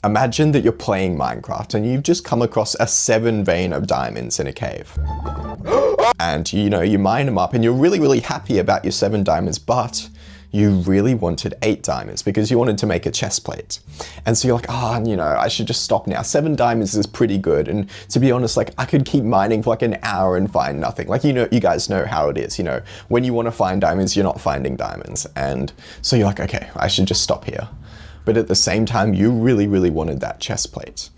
Imagine that you're playing Minecraft and you've just come across a 7 vein of diamonds in a cave. And you mine them up and you're really, really happy about your 7 diamonds, but you really wanted 8 diamonds because you wanted to make a chest plate. And so you're like, I should just stop now. 7 diamonds is pretty good. And to be honest, like I could keep mining for like an hour and find nothing. Like, you guys know how it is, when you want to find diamonds, you're not finding diamonds. And so you're like, okay, I should just stop here. But at the same time, you really, really wanted that chest plate.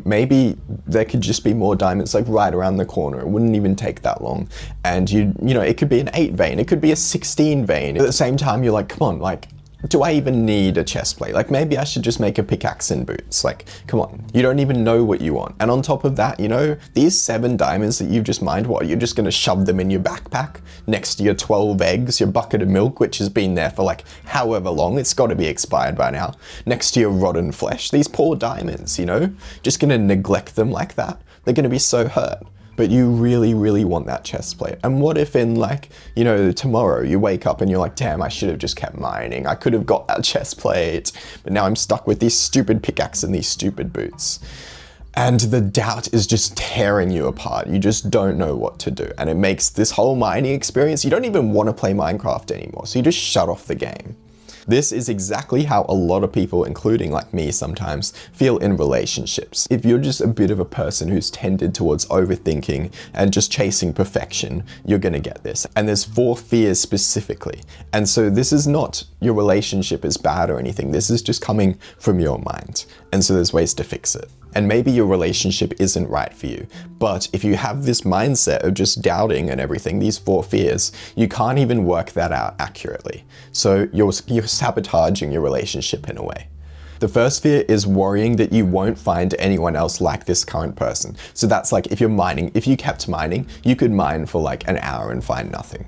Maybe there could just be more diamonds like right around the corner. It wouldn't even take that long. And it could be an 8 vein, it could be a 16 vein. At the same time, you're like, come on, like, do I even need a chest plate? Like maybe I should just make a pickaxe and boots. Like, come on, you don't even know what you want. And on top of that, these 7 diamonds that you've just mined, what, you're just gonna shove them in your backpack next to your 12 eggs, your bucket of milk, which has been there for like however long, it's gotta be expired by now, next to your rotten flesh. These poor diamonds, just gonna neglect them like that? They're gonna be so hurt. But you really, really want that chest plate. And what if in tomorrow you wake up and you're like, damn, I should have just kept mining. I could have got that chest plate, but now I'm stuck with this stupid pickaxe and these stupid boots. And the doubt is just tearing you apart. You just don't know what to do. And it makes this whole mining experience, you don't even want to play Minecraft anymore. So you just shut off the game. This is exactly how a lot of people, including like me sometimes, feel in relationships. If you're just a bit of a person who's tended towards overthinking and just chasing perfection, you're gonna get this. And there's 4 fears specifically. And so this is not your relationship is bad or anything. This is just coming from your mind. And so there's ways to fix it. And maybe your relationship isn't right for you. But if you have this mindset of just doubting and everything, these 4 fears, you can't even work that out accurately. So you're sabotaging your relationship in a way. The first fear is worrying that you won't find anyone else like this current person. So that's like if you kept mining, you could mine for like an hour and find nothing,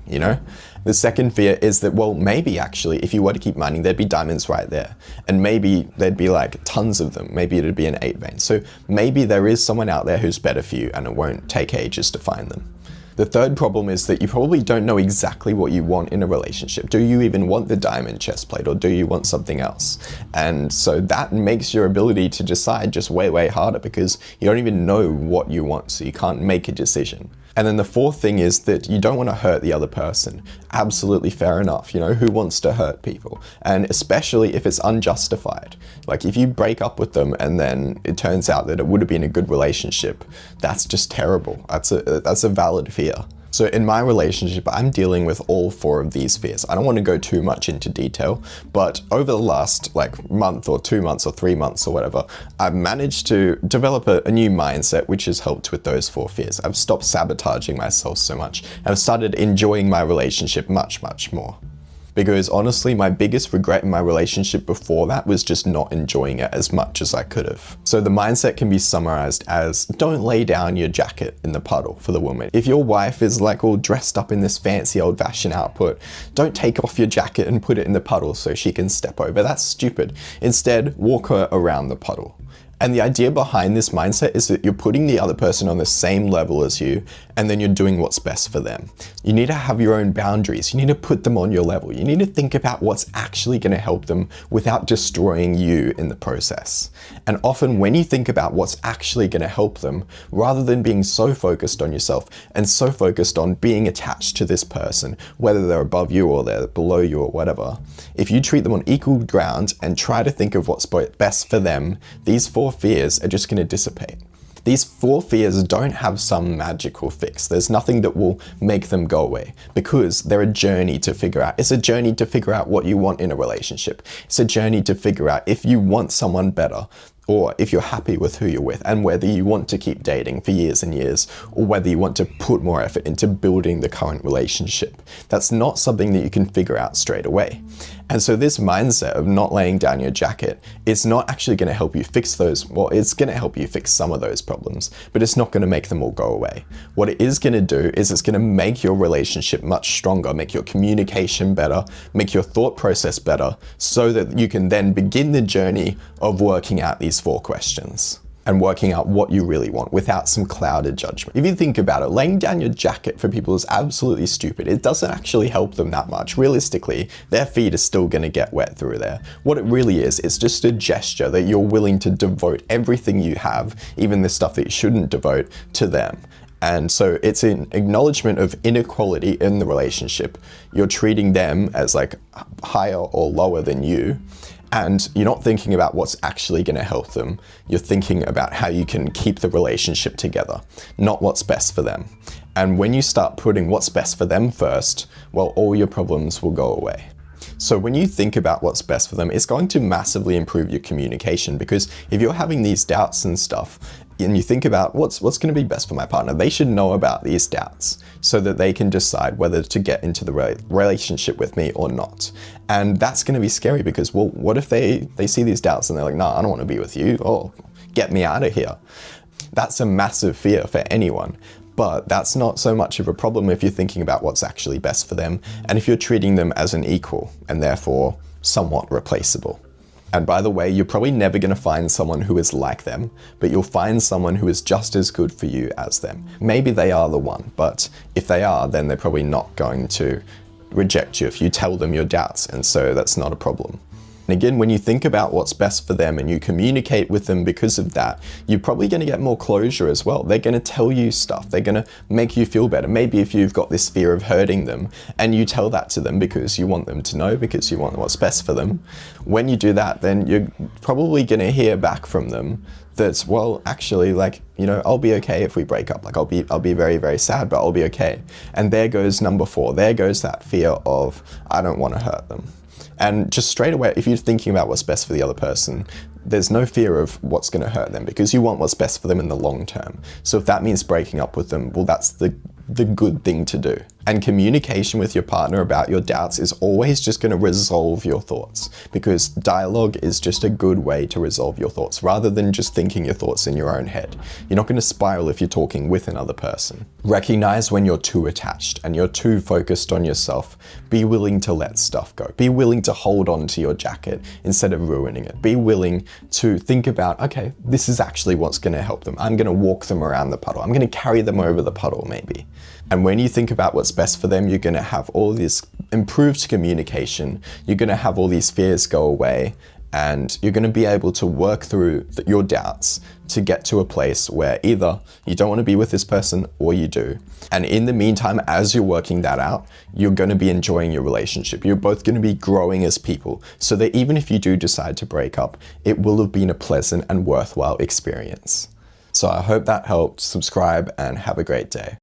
The second fear is that, well, maybe actually, if you were to keep mining, there'd be diamonds right there. And maybe there'd be like tons of them. Maybe it'd be an 8 vein. So maybe there is someone out there who's better for you and it won't take ages to find them. The third problem is that you probably don't know exactly what you want in a relationship. Do you even want the diamond chest plate or do you want something else? And so that makes your ability to decide just way, way harder because you don't even know what you want, so you can't make a decision. And then the fourth thing is that you don't want to hurt the other person. Absolutely fair enough. Who wants to hurt people? And especially if it's unjustified. Like if you break up with them and then it turns out that it would have been a good relationship, that's just terrible. That's a valid fear. So in my relationship, I'm dealing with all 4 of these fears. I don't want to go too much into detail, but over the last month or 2 months or 3 months or whatever, I've managed to develop a new mindset which has helped with those 4 fears. I've stopped sabotaging myself so much. I've started enjoying my relationship much, much more. Because honestly, my biggest regret in my relationship before that was just not enjoying it as much as I could have. So the mindset can be summarized as, don't lay down your jacket in the puddle for the woman. If your wife is like all dressed up in this fancy old fashioned outfit, don't take off your jacket and put it in the puddle so she can step over. That's stupid. Instead, walk her around the puddle. And the idea behind this mindset is that you're putting the other person on the same level as you, and then you're doing what's best for them. You need to have your own boundaries. You need to put them on your level. You need to think about what's actually going to help them without destroying you in the process. And often when you think about what's actually going to help them, rather than being so focused on yourself and so focused on being attached to this person, whether they're above you or they're below you or whatever, if you treat them on equal ground and try to think of what's best for them, these 4 fears are just going to dissipate. These 4 fears don't have some magical fix. There's nothing that will make them go away because they're a journey to figure out. It's a journey to figure out what you want in a relationship. It's a journey to figure out if you want someone better or if you're happy with who you're with and whether you want to keep dating for years and years or whether you want to put more effort into building the current relationship. That's not something that you can figure out straight away. And so this mindset of not laying down your jacket is not actually going to help you fix those. Well, it's going to help you fix some of those problems, but it's not going to make them all go away. What it is going to do is it's going to make your relationship much stronger, make your communication better, make your thought process better, so that you can then begin the journey of working out these 4 questions. and working out what you really want without some clouded judgment. If you think about it, laying down your jacket for people is absolutely stupid. It doesn't actually help them that much. Realistically, their feet are still going to get wet through there. What it really is, it's just a gesture that you're willing to devote everything you have, even the stuff that you shouldn't devote, to them. And so it's an acknowledgement of inequality in the relationship. You're treating them as like higher or lower than you. And you're not thinking about what's actually going to help them. You're thinking about how you can keep the relationship together, not what's best for them. And when you start putting what's best for them first, well, all your problems will go away. So when you think about what's best for them, it's going to massively improve your communication, because if you're having these doubts and stuff, and you think about what's going to be best for my partner, they should know about these doubts so that they can decide whether to get into the relationship with me or not. And that's going to be scary because, well, what if they see these doubts and they're like, nah, I don't want to be with you, or get me out of here. That's a massive fear for anyone. But that's not so much of a problem if you're thinking about what's actually best for them, and if you're treating them as an equal and therefore somewhat replaceable. And by the way, you're probably never going to find someone who is like them, but you'll find someone who is just as good for you as them. Maybe they are the one, but if they are, then they're probably not going to reject you if you tell them your doubts, and so that's not a problem. And again, when you think about what's best for them and you communicate with them because of that, you're probably going to get more closure as well. They're going to tell you stuff. They're going to make you feel better. Maybe if you've got this fear of hurting them and you tell that to them because you want them to know, because you want what's best for them, when you do that, then you're probably going to hear back from them that, well, actually, like, you know, I'll be okay if we break up. Like, I'll be very, very sad, but I'll be okay. And there goes number 4. There goes that fear of, I don't want to hurt them. And just straight away, if you're thinking about what's best for the other person, there's no fear of what's going to hurt them because you want what's best for them in the long term. So if that means breaking up with them, well, that's the good thing to do. And communication with your partner about your doubts is always just going to resolve your thoughts, because dialogue is just a good way to resolve your thoughts rather than just thinking your thoughts in your own head. You're not going to spiral if you're talking with another person. Recognize when you're too attached and you're too focused on yourself. Be willing to let stuff go. Be willing to hold on to your jacket instead of ruining it. Be willing to think about, okay, this is actually what's going to help them. I'm going to walk them around the puddle. I'm going to carry them over the puddle maybe. And when you think about what's best for them, you're going to have all this improved communication. You're going to have all these fears go away, and you're going to be able to work through your doubts to get to a place where either you don't want to be with this person or you do. And in the meantime, as you're working that out, you're going to be enjoying your relationship. You're both going to be growing as people, so that even if you do decide to break up, it will have been a pleasant and worthwhile experience. So I hope that helped. Subscribe and have a great day.